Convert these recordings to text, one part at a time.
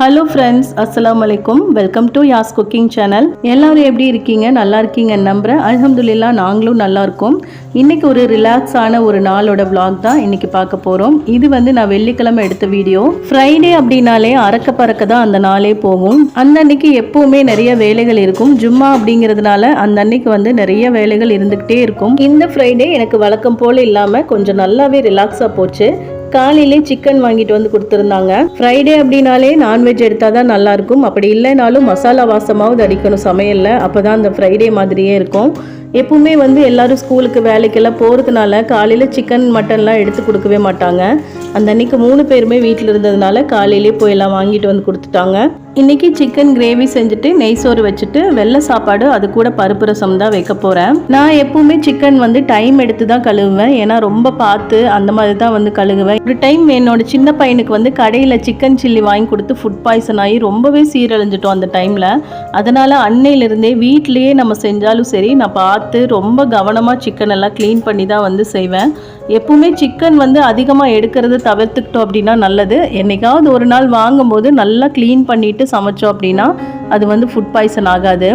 Hello friends, அஸ்ஸலாமு அலைக்கும். Welcome to Yas cooking channel. எல்லாரும் எப்படி இருக்கீங்க? நல்லா இருக்கீங்கன்னு நம்புகிறேன். அல்ஹம்துலில்லாஹ் நாங்களும் நல்லா இருக்கோம். இன்றைக்கி ஒரு ரிலாக்ஸான ஒரு நாளோட vlog தான் இன்றைக்கி பார்க்க போகிறோம். இது நான் வெள்ளிக்கிழமை எடுத்த வீடியோ. ஃப்ரைடே அப்படின்னாலே அறக்க பறக்க தான் அந்த நாளே போகும். அந்த அன்னைக்கு எப்போவுமே நிறைய வேலைகள் இருக்கும். ஜும்மா அப்படிங்கிறதுனால அந்த அன்னைக்கு நிறைய வேலைகள் இருந்துக்கிட்டே இருக்கும். இந்த ஃப்ரைடே எனக்கு வழக்கம் போல் இல்லாமல் கொஞ்சம் நல்லாவே ரிலாக்ஸாக போச்சு. காலையிலே சிக்கன் வாங்கிட்டு வந்து கொடுத்துருந்தாங்க. ஃப்ரைடே அப்படின்னாலே நான்வெஜ் எடுத்தால் தான் நல்லாயிருக்கும். அப்படி இல்லைனாலும் மசாலா வாசமாவது அடிக்கணும் சமையலில். அப்போ தான் அந்த ஃப்ரைடே மாதிரியே இருக்கும். எப்பவுமே எல்லாரும் ஸ்கூலுக்கு வேலைக்கெல்லாம் போகிறதுனால காலையில் சிக்கன் மட்டன்லாம் எடுத்து கொடுக்கவே மாட்டாங்க. அந்த அன்றைக்கி 3 பேருமே வீட்டில் இருந்ததுனால காலையிலே போய் எல்லாம் வாங்கிட்டு வந்து கொடுத்துட்டாங்க. இன்றைக்கி சிக்கன் கிரேவி செஞ்சுட்டு நெய் சோறு வச்சுட்டு வெள்ளை சாப்பாடு அது கூட பருப்பு ரசம் தான் வைக்க போகிறேன். நான் எப்பவுமே சிக்கன் டைம் எடுத்து தான் கழுவுவேன். ஏன்னா ரொம்ப பார்த்து அந்த மாதிரி தான் கழுவுவேன். ஒரு டைம் என்னோட சின்ன பையனுக்கு கடையில் சிக்கன் சில்லி வாங்கி கொடுத்து ஃபுட் பாய்சன் ஆகி ரொம்பவே சீரழிஞ்சிட்டோம் அந்த டைமில். அதனால் அன்னையிலிருந்தே வீட்டிலையே நம்ம செஞ்சாலும் சரி, நான் பார்த்து ரொம்ப கவனமாக சிக்கன் எல்லாம் க்ளீன் பண்ணி தான் செய்வேன். எப்பவுமே சிக்கன் அதிகமாக எடுக்கிறது தவிர்த்துக்கிட்டோம் அப்படின்னா நல்லது. என்னைக்காவது ஒரு நாள் வாங்கும்போது நல்லா க்ளீன் பண்ணிவிட்டு சமைச்சோம் அப்படின்னா அது ஃபுட் பாய்சன் ஆகாது.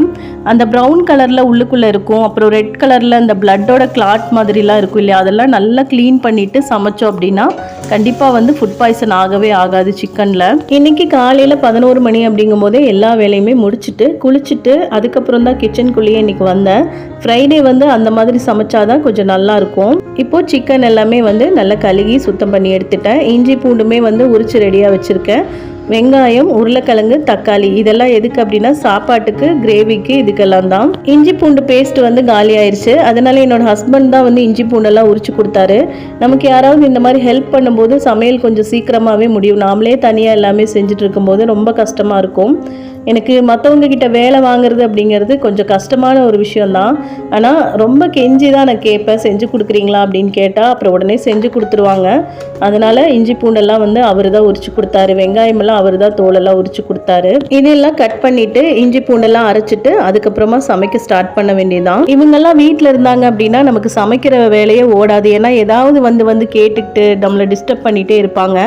அந்த ப்ரௌன் கலரில் உள்ளுக்குள்ளே இருக்கும், அப்புறம் ரெட் கலரில் அந்த பிளட்டோட கிளாட் மாதிரிலாம் இருக்கும் இல்லையா, அதெல்லாம் நல்லா க்ளீன் பண்ணிவிட்டு சமைச்சோம் அப்படின்னா கண்டிப்பாக ஃபுட் பாய்சன் ஆகவே ஆகாது சிக்கனில். இன்றைக்கி காலையில் 11 மணி அப்படிங்கும் போதே எல்லா வேலையுமே முடிச்சுட்டு குளிச்சுட்டு அதுக்கப்புறம் தான் கிச்சனுக்குள்ளேயே இன்றைக்கி வந்தேன். ஃப்ரைடே அந்த மாதிரி சமைச்சாதான் கொஞ்சம் நல்லாயிருக்கும். இப்போது சிக்கன் எல்லாமே நல்லா கழுகி சுத்தம் பண்ணி எடுத்துட்டேன். இஞ்சி பூண்டுமே உரிச்சு ரெடியாக வச்சுருக்கேன். வெங்காயம், உருளைக்கிழங்கு, தக்காளி இதெல்லாம் எதுக்கு அப்படின்னா சாப்பாட்டுக்கு, கிரேவிக்கு, இதுக்கெல்லாம் தான். இஞ்சி பூண்டு பேஸ்ட் காலி ஆயிடுச்சு. அதனால என்னோட ஹஸ்பண்ட் தான் இஞ்சி பூண்டெல்லாம் உரிச்சு கொடுத்தாரு. நமக்கு யாராவது இந்த மாதிரி ஹெல்ப் பண்ணும்போது சமையல் கொஞ்சம் சீக்கிரமாகவே முடியும். நாமளே தனியாக எல்லாமே செஞ்சுட்டு இருக்கும்போது ரொம்ப கஷ்டமாக இருக்கும். எனக்கு மற்றவங்க கிட்ட வேலை வாங்குறது அப்படிங்கிறது கொஞ்சம் கஷ்டமான ஒரு விஷயந்தான். ஆனால் ரொம்ப கெஞ்சி தான் நான் கேட்பேன், செஞ்சு கொடுக்குறீங்களா அப்படின்னு கேட்டால் அப்புறம் உடனே செஞ்சு கொடுத்துருவாங்க. அதனால் இஞ்சி பூண்டெல்லாம் அவர் தான் உரிச்சு கொடுத்தாரு. வெங்காயமெல்லாம் அவர் தான் தோலெல்லாம் உரிச்சு கொடுத்தாரு. இதெல்லாம் கட் பண்ணிவிட்டு இஞ்சி பூண்டெல்லாம் அரைச்சிட்டு அதுக்கப்புறமா சமைக்க ஸ்டார்ட் பண்ண வேண்டியதுதான். இவங்கெல்லாம் வீட்டில் இருந்தாங்க அப்படின்னா நமக்கு சமைக்கிற வேலையே ஓடாது. ஏன்னா ஏதாவது கேட்டுக்கிட்டு நம்மளை டிஸ்டர்ப் பண்ணிகிட்டே இருப்பாங்க.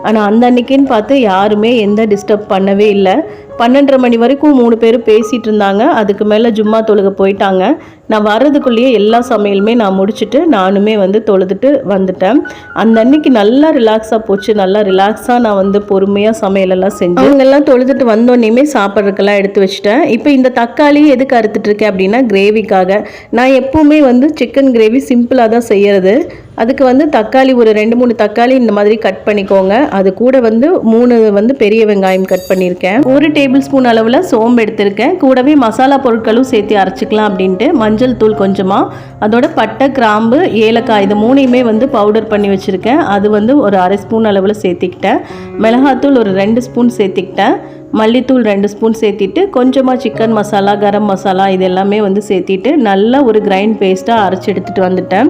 ஆனால் அந்த அன்னைக்குன்னு பார்த்து யாருமே எந்த டிஸ்டர்ப் பண்ணவே இல்லை. 12:30 மணி வரைக்கும் 3 பேரும் பேசிகிட்டு இருந்தாங்க. அதுக்கு மேலே ஜும்மா தொழுக போயிட்டாங்க. நான் வர்றதுக்குள்ளேயே எல்லா சமையலுமே நான் முடிச்சுட்டு நானுமே தொழுதுட்டு வந்துட்டேன். அந்த அன்னைக்கு நல்லா ரிலாக்ஸாக போச்சு. நல்லா ரிலாக்ஸாக நான் பொறுமையாக சமையலெல்லாம் செஞ்சேன். அவங்கெல்லாம் தொழுதுட்டு வந்தோடனேயுமே சாப்பிட்றதுக்கெல்லாம் எடுத்து வச்சுட்டேன். இப்போ இந்த தக்காளி எதுக்கு அறுத்துட்ருக்கேன் அப்படின்னா கிரேவிக்காக. நான் எப்போவுமே சிக்கன் கிரேவி சிம்பிளாக தான் செய்கிறது. அதுக்கு தக்காளி ஒரு 2-3 தக்காளி இந்த மாதிரி கட் பண்ணிக்கோங்க. அது கூட 3 பெரிய வெங்காயம் கட் பண்ணியிருக்கேன். 1 டேபிள் ஸ்பூன் அளவில் சோம்பு எடுத்திருக்கேன். கூடவே மசாலா பொருட்களும் சேர்த்து அரைச்சிக்கலாம் அப்படின்ட்டு மஞ்சள் தூள் கொஞ்சமாக, அதோட பட்டை, கிராம்பு, ஏலக்காய் இது 3யுமே பவுடர் பண்ணி வச்சுருக்கேன். அது ஒரு 1/2 ஸ்பூன் அளவில் சேர்த்திக்கிட்டேன். மிளகாத்தூள் ஒரு 2 ஸ்பூன் சேர்த்திக்கிட்டேன். மல்லித்தூள் 2 ஸ்பூன் சேர்த்திட்டு கொஞ்சமாக சிக்கன் மசாலா, கரம் மசாலா இது எல்லாமே சேர்த்திட்டு நல்லா ஒரு கிரைண்ட் பேஸ்ட்டாக அரைச்சி எடுத்துகிட்டு வந்துட்டேன்.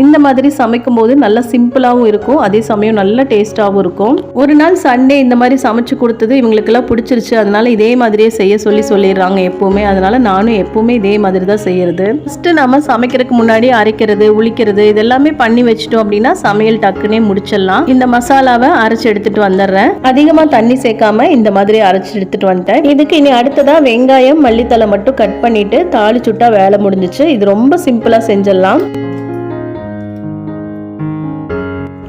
இந்த மாதிரி சமைக்கும் போது நல்லா சிம்பிளாகவும் இருக்கும், அதே சமயம் நல்ல டேஸ்ட்டாகவும் இருக்கும். ஒரு நாள் சண்டே இந்த மாதிரி சமைச்சு கொடுத்தது இவங்களுக்கெல்லாம் பிடிச்சிருச்சு. அதனால் இதே மாதிரியே செய்ய சொல்லிடுறாங்க எப்போவுமே. அதனால் நானும் எப்போவுமே இதே மாதிரி தான் செய்கிறது. ஃபஸ்ட்டு நம்ம சமைக்கிறதுக்கு முன்னாடி அரைக்கிறது, உளிக்கிறது இதெல்லாமே பண்ணி வச்சிட்டோம் அப்படின்னா சமையல் டக்குன்னே முடிச்சிடலாம். இந்த மசாலாவை அரைச்சி எடுத்துகிட்டு வந்துடுறேன். அதிகமாக தண்ணி சேர்க்காம இந்த மாதிரி எடுத்துட்டு வந்துட்டேன். இதுக்கு இனி அடுத்ததா வெங்காயம், மல்லித்தலை மட்டும் கட் பண்ணிட்டு தாளிச்சுட்டா வேலை முடிஞ்சிச்சு. இது ரொம்ப சிம்பிளா செஞ்சிடலாம்.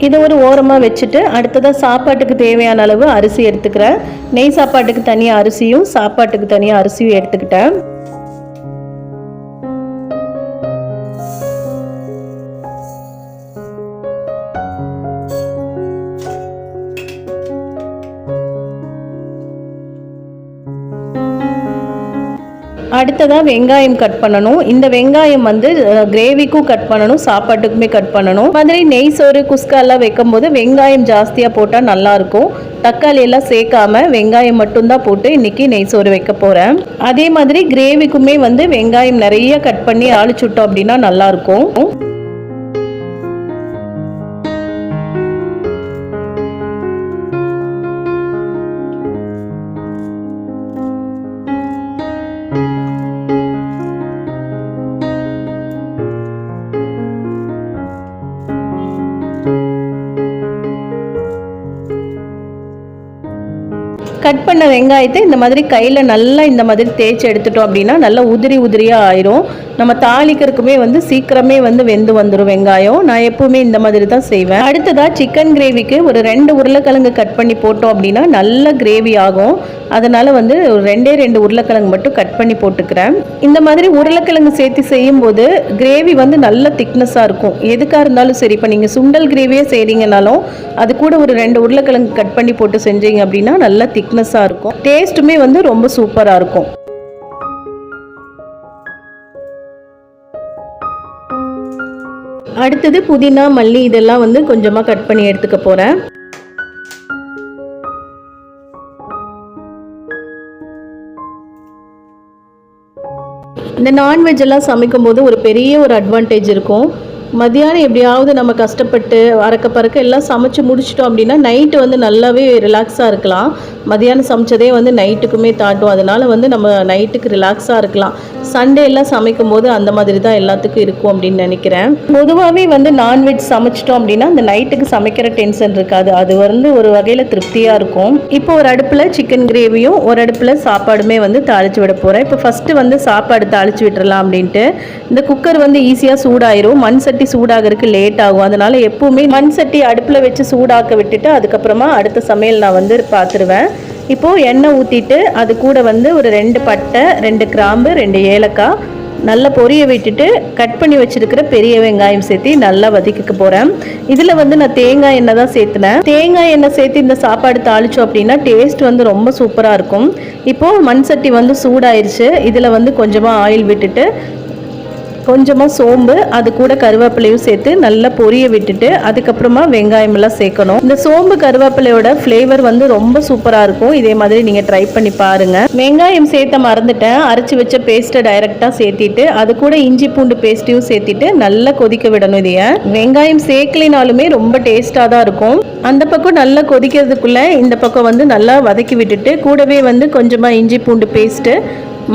இதை ஒரு ஓரமா வச்சுட்டு அடுத்ததா சாப்பாட்டுக்கு தேவையான அளவு அரிசி எடுத்துக்கிறேன். நெய் சாப்பாட்டுக்கு தனியா அரிசியும், சாப்பாட்டுக்கு தனியா அரிசியும் எடுத்துக்கிட்டேன். அடுத்ததாக வெங்காயம் கட் பண்ணணும். இந்த வெங்காயம் கிரேவிக்கும் கட் பண்ணணும், சாப்பாட்டுக்குமே கட் பண்ணணும். மாதிரி நெய் சோறு, குஸ்கா எல்லாம் வைக்கும் போது வெங்காயம் ஜாஸ்தியாக போட்டால் நல்லாயிருக்கும். தக்காளி எல்லாம் சேர்க்காம வெங்காயம் மட்டும்தான் போட்டு இன்னைக்கு நெய் சோறு வைக்க போகிறேன். அதே மாதிரி கிரேவிக்குமே வெங்காயம் நிறைய கட் பண்ணி ஆளிச்சுட்டோம் அப்படின்னா நல்லாயிருக்கும். கட் கட் பண்ண வெங்காயத்தை இந்த மாதிரி கையில் நல்லா இந்த மாதிரி தேய்ச்சி எடுத்துட்டோம் அப்படின்னா நல்லா உதிரி உதிரியாக ஆயிரும். நம்ம தாளிக்கிறதுக்குமே வந்து சீக்கிரமே வந்து வெந்து வந்துடும் வெங்காயம். நான் எப்பவுமே இந்த மாதிரி தான் செய்வேன். அடுத்ததாக சிக்கன் கிரேவிக்கு ஒரு 2 உருளைக்கிழங்கு கட் பண்ணி போட்டோம் அப்படின்னா நல்ல கிரேவி ஆகும். அதனால வந்து ஒரு 2 உருளைக்கிழங்கு மட்டும் கட் பண்ணி போட்டுக்கிறேன். இந்த மாதிரி உருளைக்கிழங்கு சேர்த்து செய்யும்போது கிரேவி வந்து நல்ல திக்னஸாக இருக்கும். எதுக்காக இருந்தாலும் சரி, இப்போ நீங்கள் சுண்டல் கிரேவியே செய்கிறீங்கனாலும் அது கூட ஒரு 2 உருளைக்கிழங்கு கட் பண்ணி போட்டு செஞ்சீங்க அப்படின்னா நல்ல திக்னஸாக இருக்கும். டேஸ்ட்டுமே வந்து ரொம்ப சூப்பராக இருக்கும். அடுத்தது புதினா, மல்லி இதெல்லாம் வந்து கொஞ்சமாக கட் பண்ணி எடுத்துக்க போகிறேன். இந்த நான்வெஜ் எல்லாம் சமைக்கும் போது ஒரு பெரிய ஒரு அட்வான்டேஜ் இருக்கும். மதியானம் எப்படியாவது நம்ம கஷ்டப்பட்டு அறக்க பறக்க எல்லாம் சமைச்சு முடிச்சிட்டோம் அப்படின்னா நைட்டு வந்து நல்லாவே ரிலாக்ஸாக இருக்கலாம். மதியானம் சமைச்சதே வந்து நைட்டுக்குமே தாட்டும். அதனால் வந்து நம்ம நைட்டுக்கு ரிலாக்ஸாக இருக்கலாம். சண்டே எல்லாம் சமைக்கும் போது அந்த மாதிரி தான் எல்லாத்துக்கும் இருக்கும் அப்படின்னு நினைக்கிறேன். பொதுவாகவே வந்து நான்வெஜ் சமைச்சிட்டோம் அப்படின்னா அந்த நைட்டுக்கு சமைக்கிற டென்ஷன் இருக்காது. அது வந்து ஒரு வகையில் திருப்தியாக இருக்கும். இப்போ ஒரு அடுப்பில் சிக்கன் கிரேவியும் ஒரு அடுப்பில் சாப்பாடுமே வந்து தாளித்து விட போகிறேன். இப்போ ஃபஸ்ட்டு வந்து சாப்பாடு தாளித்து விட்டுறலாம் அப்படின்ட்டு. இந்த குக்கர் வந்து ஈஸியாக சூடாயிரும். மண் சட்டி சூடாகிறதுக்கு லேட் ஆகும். அதனால எப்பவுமே மண் சட்டி அடுப்பில் வச்சு சூடாக்க விட்டுட்டு அதுக்கப்புறமா அடுத்த சமையல் நான் வந்து பார்த்துருவேன். இப்போது எண்ணெய் ஊற்றிட்டு அது கூட வந்து ஒரு 2 பட்டை, 2 கிராம்பு, 2 ஏலக்காய் நல்லா பொரிய விட்டுட்டு கட் பண்ணி வச்சிருக்கிற பெரிய வெங்காயம் சேர்த்து நல்லா வதக்கிக்க போகிறேன். இதில் வந்து நான் தேங்காய் எண்ணெய் தான் சேர்த்துனேன். தேங்காய் எண்ணெய் சேர்த்து இந்த சாப்பாடு தாளித்தோம் அப்படின்னா டேஸ்ட் வந்து ரொம்ப சூப்பராக இருக்கும். இப்போது மண் சட்டி வந்து சூடாயிருச்சு. இதில் வந்து கொஞ்சமாக ஆயில் விட்டுட்டு கொஞ்சமாக சோம்பு அது கூட கருவேப்பிலையும் சேர்த்து நல்லா பொரிய விட்டுட்டு அதுக்கப்புறமா வெங்காயமெல்லாம் சேர்க்கணும். இந்த சோம்பு கருவேப்பிலையோட ஃப்ளேவர் வந்து ரொம்ப சூப்பராக இருக்கும். இதே மாதிரி நீங்கள் ட்ரை பண்ணி பாருங்கள். வெங்காயம் சேர்த்த மறந்துட்டேன். அரைச்சி வச்ச பேஸ்ட்டை டைரெக்டாக சேர்த்திட்டு அது கூட இஞ்சி பூண்டு பேஸ்ட்டையும் சேர்த்திட்டு நல்லா கொதிக்க விடணும். இதைய வெங்காயம் சேர்க்கலினாலுமே ரொம்ப டேஸ்ட்டாக தான் இருக்கும். அந்த பக்கம் நல்லா கொதிக்கிறதுக்குள்ளே இந்த பக்கம் வந்து நல்லா வதக்கி விட்டுட்டு கூடவே வந்து கொஞ்சமாக இஞ்சி பூண்டு பேஸ்ட்டு,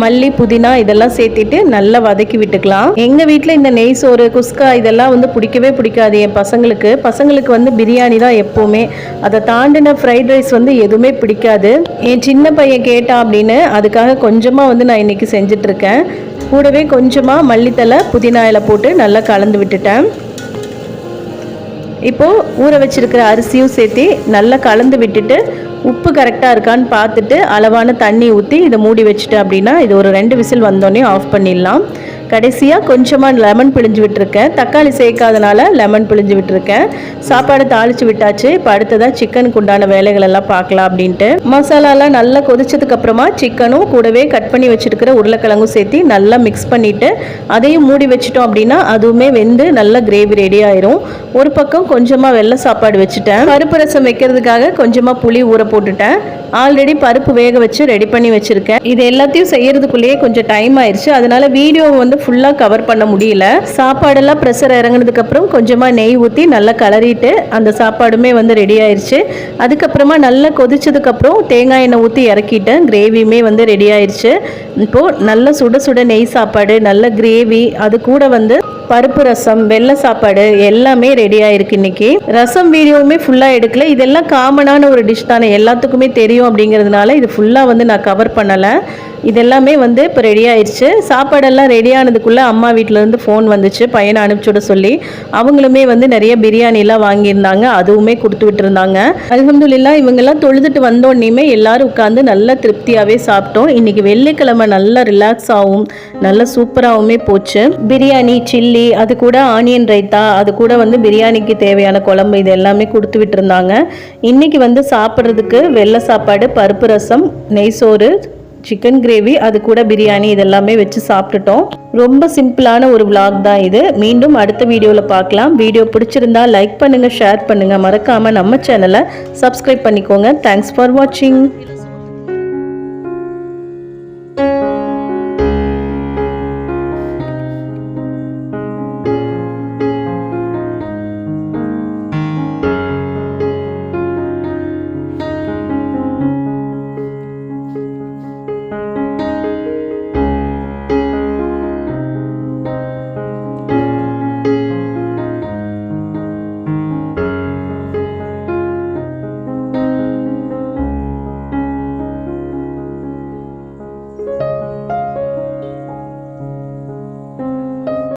மல்லி, புதினா இதெல்லாம் சேர்த்திட்டு நல்லா வதக்கி விட்டுக்கலாம். எங்கள் வீட்டில் இந்த நெய் சோறு, குஸ்கா இதெல்லாம் வந்து பிடிக்கவே பிடிக்காது என் பசங்களுக்கு வந்து பிரியாணி தான் எப்போவுமே. அதை தாண்டின ஃப்ரைட் ரைஸ் வந்து எதுவுமே பிடிக்காது. என் சின்ன பையன் கேட்டான் அப்படின்னு அதுக்காக கொஞ்சமாக வந்து நான் இன்றைக்கி செஞ்சிட்ருக்கேன். கூடவே கொஞ்சமாக மல்லித்தலை, புதினா இலை போட்டு நல்லா கலந்து விட்டுட்டேன். இப்போது ஊற வச்சிருக்கிற அரிசியும் சேர்த்து நல்லா கலந்து விட்டுட்டு உப்பு கரெக்டாக இருக்கான்னு பார்த்துட்டு அளவான தண்ணி ஊற்றி இதை மூடி வச்சுட்டு அப்படின்னா இது ஒரு 2 விசில் வந்தோடனே ஆஃப் பண்ணிடலாம். கடைசியாக கொஞ்சமாக லெமன் பிழிஞ்சு விட்டுருக்கேன். தக்காளி சேர்க்காதனால லெமன் பிழிஞ்சு விட்டுருக்கேன். சாப்பாடு தாளித்து விட்டாச்சு. இப்போ அடுத்ததாக சிக்கனுக்கு உண்டான வேலைகள் எல்லாம் பார்க்கலாம் அப்படின்ட்டு மசாலாலாம் நல்லா கொதிச்சதுக்கப்புறமா சிக்கனும் கூடவே கட் பண்ணி வச்சுருக்கிற உருளைக்கிழங்கும் சேர்த்து நல்லா மிக்ஸ் பண்ணிவிட்டு அதையும் மூடி வச்சிட்டோம் அப்படின்னா அதுவுமே வெந்து நல்லா கிரேவி ரெடி ஆயிரும். ஒரு பக்கம் கொஞ்சமாக வெள்ளை சாப்பாடு வச்சுட்டேன். பருப்பு ரசம் வைக்கிறதுக்காக கொஞ்சமாக புளி ஊற போட்டுட்டேன். ஆல்ரெடி பருப்பு வேக வச்சு ரெடி பண்ணி வச்சுருக்கேன். இது எல்லாத்தையும் செய்யறதுக்குள்ளேயே கொஞ்சம் டைம் ஆயிடுச்சு. அதனால வீடியோவை வந்து ஃபுல்லாக கவர் பண்ண முடியல. சாப்பாடெல்லாம் ப்ரெஷர் இறங்கினதுக்கப்புறம் கொஞ்சமாக நெய் ஊற்றி நல்லா கலரிட்டு அந்த சாப்பாடுமே வந்து ரெடி ஆயிடுச்சு. அதுக்கப்புறமா நல்லா கொதிச்சதுக்கப்புறம் தேங்காய் எண்ணெய் ஊற்றி இறக்கிட்டேன். கிரேவியுமே வந்து ரெடி ஆயிடுச்சு. இப்போது நல்ல சுட சுட நெய் சாப்பாடு, நல்ல கிரேவி, அது கூட வந்து பருப்பு ரசம், வெள்ளை சாப்பாடு எல்லாமே ரெடி ஆயிருக்கு. இன்னைக்கு ரசம் வீடியோவுமே ஃபுல்லாக எடுக்கல. இதெல்லாம் காமனான ஒரு டிஷ் தானே, எல்லாத்துக்குமே தெரியும் அப்படிங்கிறதுனால இது ஃபுல்லாக வந்து நான் கவர் பண்ணலை. இதெல்லாமே வந்து இப்போ ரெடி ஆயிடுச்சு. சாப்பாடெல்லாம் ரெடி ஆனதுக்குள்ளே அம்மா வீட்டிலேருந்து ஃபோன் வந்துச்சு, பையனை அனுப்பிச்சுட சொல்லி. அவங்களுமே வந்து நிறைய பிரியாணிலாம் வாங்கியிருந்தாங்க. அதுவுமே கொடுத்து விட்டுருந்தாங்க. அல்ஹம்துலில்லாஹ் இவங்கெல்லாம் தொழுதுட்டு வந்தோடனேயுமே எல்லாரும் உட்காந்து நல்லா திருப்தியாகவே சாப்பிட்டோம். இன்றைக்கி வெள்ளிக்கிழமை நல்லா ரிலாக்ஸ் ஆகும், நல்லா சூப்பராகவுமே போச்சு. பிரியாணி, சில்லி, அது கூட ஆனியன் ரைத்தா, அது கூட வந்து பிரியாணிக்கு தேவையான குழம்பு இது எல்லாமே கொடுத்து விட்டுருந்தாங்க. இன்றைக்கி வந்து சாப்பிட்றதுக்கு வெள்ளை சாப்பாடு, பருப்பு ரசம், நெய் சோறு, சிக்கன் கிரேவி, அது கூட பிரியாணி இதெல்லாமே வச்சு சாப்பிட்டுட்டோம். ரொம்ப சிம்பிளான ஒரு vlog தான் இது. மீண்டும் அடுத்த வீடியோவில் பார்க்கலாம். வீடியோ பிடிச்சிருந்தா லைக் பண்ணுங்கள், ஷேர் பண்ணுங்கள். மறக்காமல் நம்ம சேனலை சப்ஸ்கிரைப் பண்ணிக்கோங்க. தேங்க்ஸ் ஃபார் வாட்சிங்.